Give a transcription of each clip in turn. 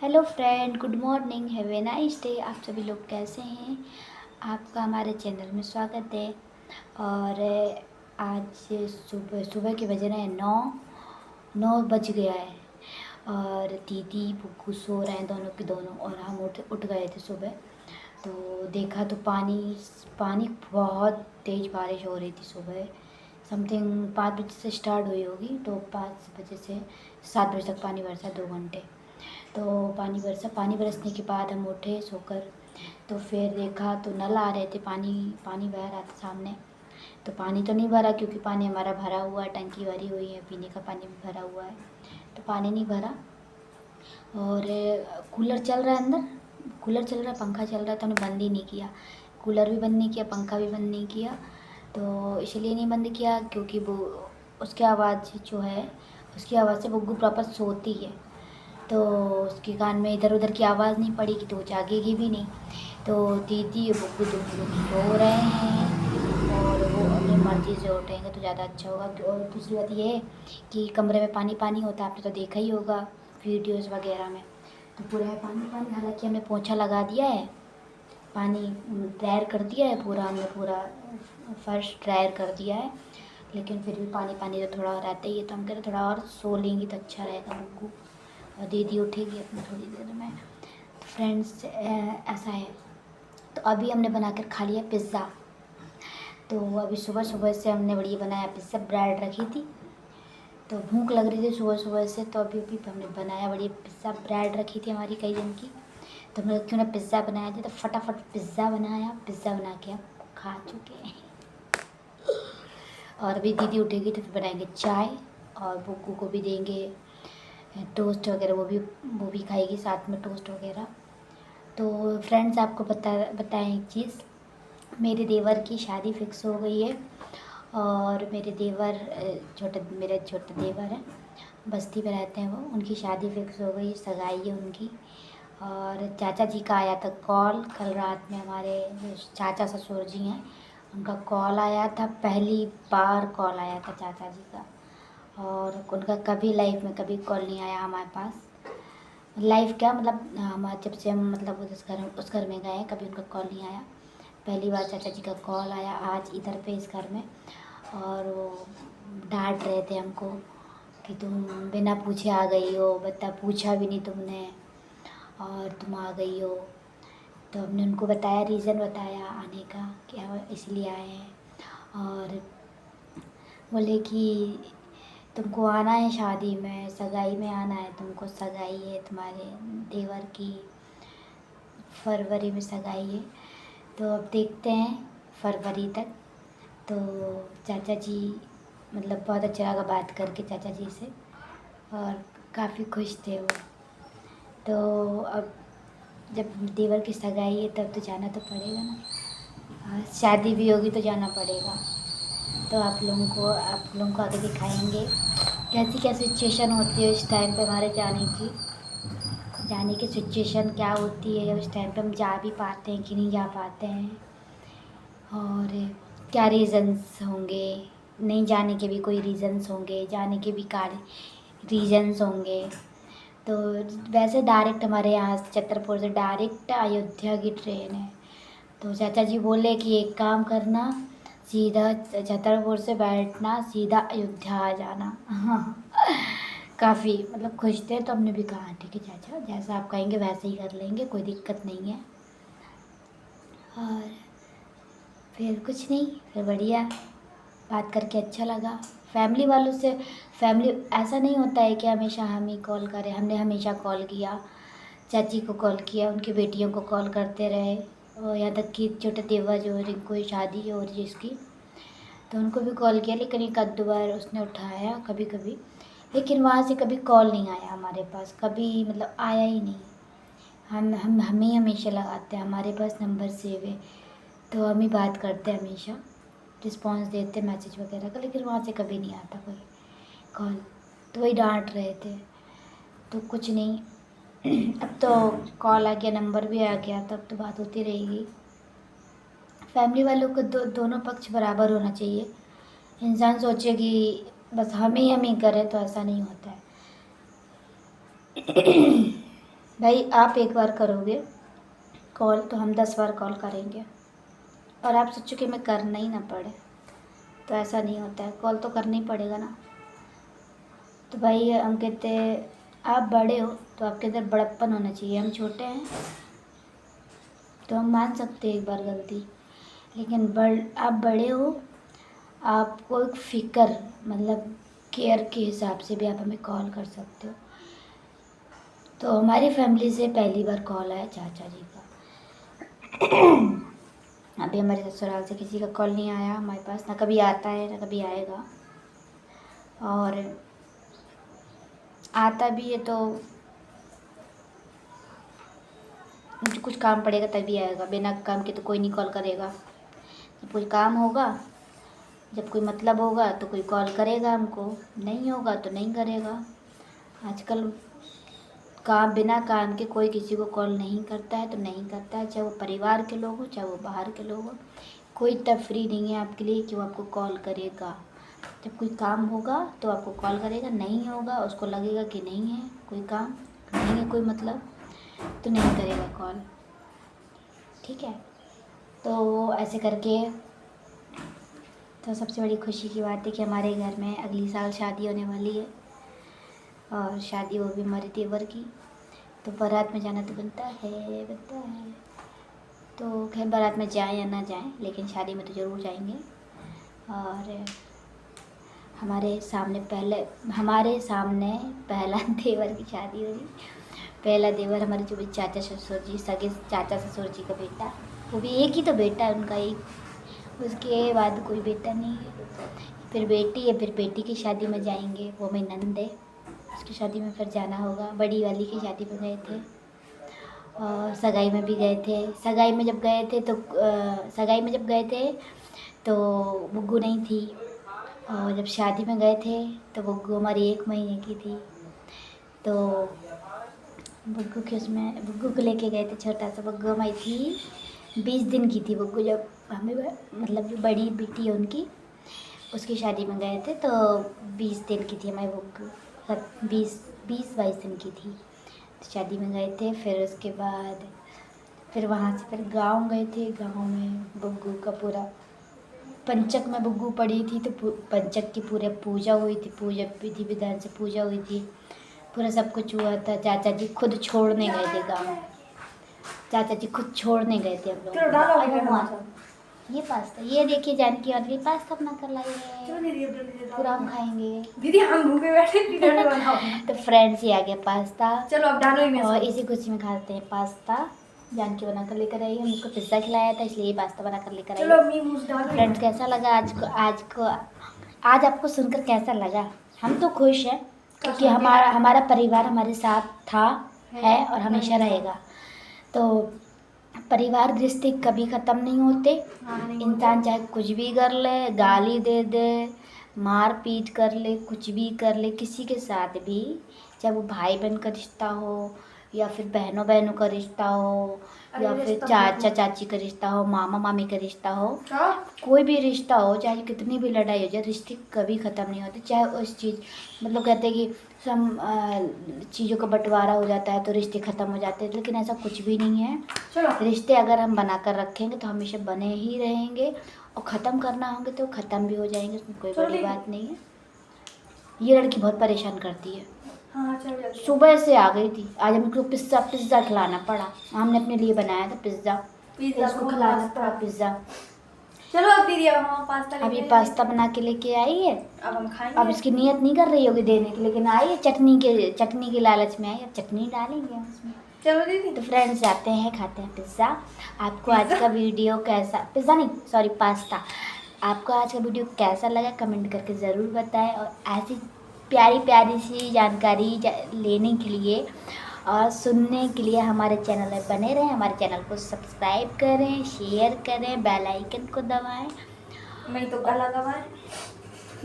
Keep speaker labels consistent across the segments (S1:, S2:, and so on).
S1: Hello friend, good morning, have a nice day. आप सभी लोग कैसे हैं? आपका हमारे चैनल में स्वागत है। और आज सुबह सुबह के बज रहे हैं 9 बज गया है। और दीदी बुक्कू सो रहे हैं, दोनों के दोनों। और हम उठ गए थे सुबह। तो देखा तो पानी पानी बहुत तेज़ बारिश हो रही थी सुबह। समथिंग 5 बजे से स्टार्ट हुई होगी, तो 5 बजे से 7 बजे तक पानी बरसा 2 घंटे। तो पानी बरसने के बाद हम उठे सोकर। तो फिर देखा तो नल आ रहे थे, पानी पानी बह रहा था सामने। तो पानी तो नहीं भरा, क्योंकि पानी हमारा भरा हुआ है, टंकी भरी हुई है, पीने का पानी भी भरा हुआ है। तो पानी नहीं भरा। और कूलर चल रहा है अंदर, कूलर चल रहा है, पंखा चल रहा है, तो हमने बंद ही नहीं किया। कूलर भी बंद नहीं किया, पंखा भी बंद नहीं किया। तो इसलिए नहीं बंद किया क्योंकि वो उसकी आवाज़ जो है, उसकी आवाज़ से बुग्गू प्रॉपर सोती है। तो उसके कान में इधर उधर की आवाज़ नहीं पड़ेगी तो वो जागेगी भी नहीं। तो दीदी और बुग्गू दोनों लोग सो रहे हैं, और वो अपनी मर्ज़ी से उठेंगे तो ज़्यादा अच्छा होगा। और दूसरी बात ये है कि कमरे में पानी पानी होता है, आपने तो देखा ही होगा वीडियोज़ वगैरह में। तो पूरा है पानी पानी। हालांकि हमने पोंछा लगा दिया है, पानी ड्रायर कर दिया है पूरा, हमने पूरा फर्श ड्रायर कर दिया है। लेकिन फिर भी पानी पानी तो थोड़ा रहता ही है। तो हम कह रहे थोड़ा और सो लेंगी तो अच्छा रहेगा बुग्गू। और दीदी उठेगी अपनी थोड़ी देर में। तो फ्रेंड्स ऐसा है। तो अभी हमने बनाकर खा लिया पिज़्ज़ा। तो अभी सुबह सुबह से हमने बढ़िया बनाया पिज़्ज़ा, ब्रेड रखी थी तो भूख लग रही थी सुबह सुबह से। तो अभी हमने बनाया बढ़िया पिज़्ज़ा, ब्रेड रखी थी हमारी कई दिन की। तो हमने क्यों ना पिज़्ज़ा बनाया था, तो फटाफट पिज़्ज़ा बनाया, पिज़्ज़ा बना के हम खा चुके हैं। और अभी दीदी उठेगी तो फिर बनाएंगे चाय, और बुग्गू को भी देंगे टोस्ट वगैरह, वो भी खाएगी साथ में टोस्ट वगैरह। तो फ्रेंड्स आपको बताएं एक चीज़, मेरे देवर की शादी फिक्स हो गई है। और मेरे देवर मेरे छोटे देवर हैं, बस्ती में रहते हैं वो, उनकी शादी फिक्स हो गई, सगाई है उनकी। और चाचा जी का आया था कॉल कल रात में, हमारे जो चाचा ससुर जी हैं उनका कॉल आया था, पहली बार कॉल आया था चाचा जी का। और उनका कभी लाइफ में कभी कॉल नहीं आया हमारे पास। लाइफ क्या मतलब, हम जब से हम मतलब उस घर में गए कभी उनका कॉल नहीं आया। पहली बार चाचा जी का कॉल आया आज इधर पे इस घर में। और वो डांट रहे थे हमको कि तुम बिना पूछे आ गई हो, बता पूछा भी नहीं तुमने और तुम आ गई हो। तो हमने उनको बताया, रीज़न बताया आने का, कि हम इसलिए आए हैं। और बोले कि तुमको आना है शादी में, सगाई में आना है तुमको, सगाई है तुम्हारे देवर की, फरवरी में सगाई है। तो अब देखते हैं फरवरी तक। तो चाचा जी मतलब बहुत अच्छा लगा बात करके चाचा जी से, और काफ़ी खुश थे वो। तो अब जब देवर की सगाई है तब तो जाना तो पड़ेगा ना, शादी भी होगी तो जाना पड़ेगा। तो आप लोगों को आगे दिखाएंगे कैसी क्या सिचुएशन होती है उस टाइम पे हमारे जाने की सिचुएशन क्या होती है उस टाइम पे, हम जा भी पाते हैं कि नहीं जा पाते हैं, और क्या रीज़न्स होंगे। नहीं जाने के भी कोई रीज़न्स होंगे, जाने के भी रीज़न्स होंगे। तो वैसे डायरेक्ट हमारे यहाँ छतरपुर से डायरेक्ट अयोध्या की ट्रेन है। तो चाचा जी बोले कि एक काम करना, सीधा छतरपुर से बैठना, सीधा अयोध्या आ जाना। हाँ, काफ़ी मतलब खुश थे। तो हमने भी कहा ठीक है चाचा, जैसा आप कहेंगे वैसे ही कर लेंगे, कोई दिक्कत नहीं है। और फिर कुछ नहीं, फिर बढ़िया बात करके अच्छा लगा फैमिली वालों से। फैमिली ऐसा नहीं होता है कि हमेशा हम ही कॉल करें, हमने हमेशा कॉल किया, चाची को कॉल किया, उनकी बेटियों को कॉल करते रहे, और यहाँ तक कि छोटे देवर जो है जिनको शादी हो रही जिसकी, तो उनको भी कॉल किया। लेकिन एक आध दो बार उसने उठाया कभी कभी, लेकिन वहाँ से कभी कॉल नहीं आया हमारे पास, कभी मतलब आया ही नहीं। हम ही हमेशा लगाते हैं, हमारे पास नंबर सेव है तो हम ही बात करते हैं हमेशा, रिस्पॉन्स देते मैसेज वगैरह का। लेकिन वहाँ से कभी नहीं आता कोई कॉल, तो वही डांट रहे थे। तो कुछ नहीं, अब तो कॉल आ गया, नंबर भी आ गया, तब तो बात होती रहेगी। फैमिली वालों को दोनों पक्ष बराबर होना चाहिए। इंसान सोचे कि बस हम ही करें, तो ऐसा नहीं होता है। भाई आप एक बार करोगे कॉल तो हम 10 बार कॉल करेंगे, और आप सोचो कि मैं करना ही ना पड़े, तो ऐसा नहीं होता है, कॉल तो करना ही पड़ेगा ना। तो भाई हम कहते हैं आप बड़े हो तो आपके अंदर बड़प्पन होना चाहिए, हम छोटे हैं तो हम मान सकते हैं एक बार गलती, लेकिन आप बड़े हो, आपको एक फ़िक्र मतलब केयर के हिसाब से भी आप हमें कॉल कर सकते हो। तो हमारी फैमिली से पहली बार कॉल आया चाचा जी का। अभी हमारे ससुराल से किसी का कॉल नहीं आया हमारे पास, ना कभी आता है ना कभी आएगा, और आता भी है तो मुझे कुछ काम पड़ेगा तभी आएगा, बिना काम के तो कोई नहीं कॉल करेगा। जब कोई काम होगा, जब कोई मतलब होगा तो कोई कॉल करेगा हमको, नहीं होगा तो नहीं करेगा। आजकल काम बिना काम के कोई किसी को कॉल नहीं करता है तो नहीं करता है, चाहे वो परिवार के लोग हो चाहे वो बाहर के लोग हो, कोई तफरी नहीं है आपके लिए कि वो आपको कॉल करेगा। जब कोई काम होगा तो आपको कॉल करेगा, नहीं होगा उसको लगेगा कि नहीं है कोई काम, नहीं है कोई मतलब, तो नहीं करेगा कॉल। ठीक है, तो ऐसे करके तो सबसे बड़ी खुशी की बात है कि हमारे घर में अगली साल शादी होने वाली है, और शादी वो भी हमारे देवर की, तो बारात में जाना तो बनता है। तो खैर बारात में जाएं या ना जाएं, लेकिन शादी में तो ज़रूर जाएंगे। और हमारे सामने पहला देवर की शादी हो रही। पहला देवर हमारे जो भी चाचा ससुर जी, सगे चाचा ससुर जी का बेटा, वो भी एक ही तो बेटा है उनका, एक, उसके बाद कोई बेटा नहीं है। फिर बेटी है, फिर बेटी की शादी में जाएंगे, वो मेरी नंद है, उसकी शादी में फिर जाना होगा। बड़ी वाली की शादी में गए थे, और सगाई में भी गए थे। सगाई में जब गए थे तो बुग्गू नहीं थी, और जब शादी में गए थे तो बुग्गू हमारी 1 महीने की थी। तो बुग्गू को लेके गए थे, छोटा सा बुग्गू हमारी थी 20 दिन की थी बुग्गू, जब हमें मतलब जो बड़ी बेटी है उनकी, उसकी शादी में गए थे तो 20 दिन की थी हमारी बुग्गू, 20-22 दिन की थी। तो शादी में गए थे, फिर उसके बाद फिर वहाँ से फिर गांव गए थे। गांव में बुग्गू का पूरा पंचक में बुग्गू पड़ी थी, तो पंचक की पूरे पूजा हुई थी, पूजा विधि विधान से पूजा हुई थी, पूरा सब कुछ हुआ था। चाचा जी खुद छोड़ने गए थे गाँव, चाचा जी खुद छोड़ने गए थे हम लोग। ये पास्ता, ये देखिए जानकी और ये पास्ता बना कर लाई है, पूरा हम खाएंगे
S2: दीदी, हम भूखे बैठे
S1: तो फ्रेंड्स, ये आ गया पास्ता,
S2: चलो अब डालो ही,
S1: और इसी खुशी में खाते हैं पास्ता। जानकी बना कर लेकर आई है, मुझको पिज़्ज़ा खिलाया था इसलिए ये पास्ता बना कर लेकर आई है। फ्रेंड्स कैसा लगा आज आपको सुनकर कैसा लगा? हम तो खुश हैं क्योंकि हमारा परिवार हमारे साथ था, है और हमेशा रहेगा। तो परिवार रिश्ते कभी ख़त्म नहीं होते। इंसान चाहे कुछ भी कर ले, गाली दे दे, मार पीट कर ले, कुछ भी कर ले किसी के साथ भी, चाहे वो भाई बहन का रिश्ता हो या फिर बहनों का रिश्ता हो या फिर चाचा चाची का रिश्ता हो, मामा मामी का रिश्ता हो, कोई भी रिश्ता हो, चाहे कितनी भी लड़ाई हो जाए, रिश्ते कभी ख़त्म नहीं होते। चाहे उस चीज़ मतलब कहते हैं कि सब चीज़ों का बंटवारा हो जाता है तो रिश्ते ख़त्म हो जाते हैं, लेकिन ऐसा कुछ भी नहीं है। रिश्ते अगर हम बना कर रखेंगे तो हमेशा बने ही रहेंगे, और ख़त्म करना होंगे तो ख़त्म भी हो जाएंगे, उसमें कोई बड़ी बात नहीं है। ये लड़की बहुत परेशान करती है।
S2: हाँ,
S1: सुबह से आ गई थी, आज हमको पिज़्ज़ा खिलाना पड़ा। हमने अपने लिए बनाया था पिज़्ज़ा, इसको खिलाना पड़ा पिज़्ज़ा।
S2: चलो अब दीदी, अब हम पास्ता
S1: अभी पास्ता बना के लेके आई है,
S2: अब हम खाएंगे।
S1: अब इसकी नियत नहीं कर रही होगी देने की, लेकिन आई है चटनी के लालच में आई, अब चटनी डालेंगे उसमें।
S2: चलो दीदी,
S1: तो फ्रेंड्स जाते हैं, खाते हैं पिज़्ज़ा। आपको आज का वीडियो कैसा, पिज़्ज़ा नहीं सॉरी पास्ता, आपको आज का वीडियो कैसा लगा कमेंट करके ज़रूर बताएं, और ऐसी प्यारी प्यारी सी जानकारी लेने के लिए और सुनने के लिए हमारे चैनल में बने रहें। हमारे चैनल को सब्सक्राइब करें, शेयर करें, बेल आइकन को दबाएं।
S2: मैं तो गला दबाए,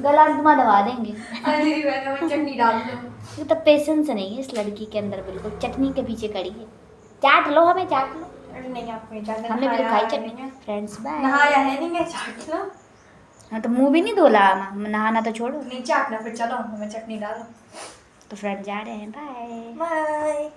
S1: गला दबा देंगे
S2: दीदी मैं चटनी डाल दूँ।
S1: ये तो पेशेंस नहीं है इस लड़की के अंदर, बिल्कुल चटनी के पीछे खड़ी है। चाट लो, हमें चाट लो।
S2: अरे नहीं, आपको ये चाट,
S1: हमने भी तो खाई चटनी। Friends bye.
S2: नहाया है नहीं, मैं चाट लो।
S1: हाँ तो मुंह भी नहीं धोला, नहाना तो छोड़ो।
S2: नहीं चाटना, फिर चलो हमें चटनी डालो।
S1: तो फ्रेंड जा रहे हैं, बाय
S2: बाय।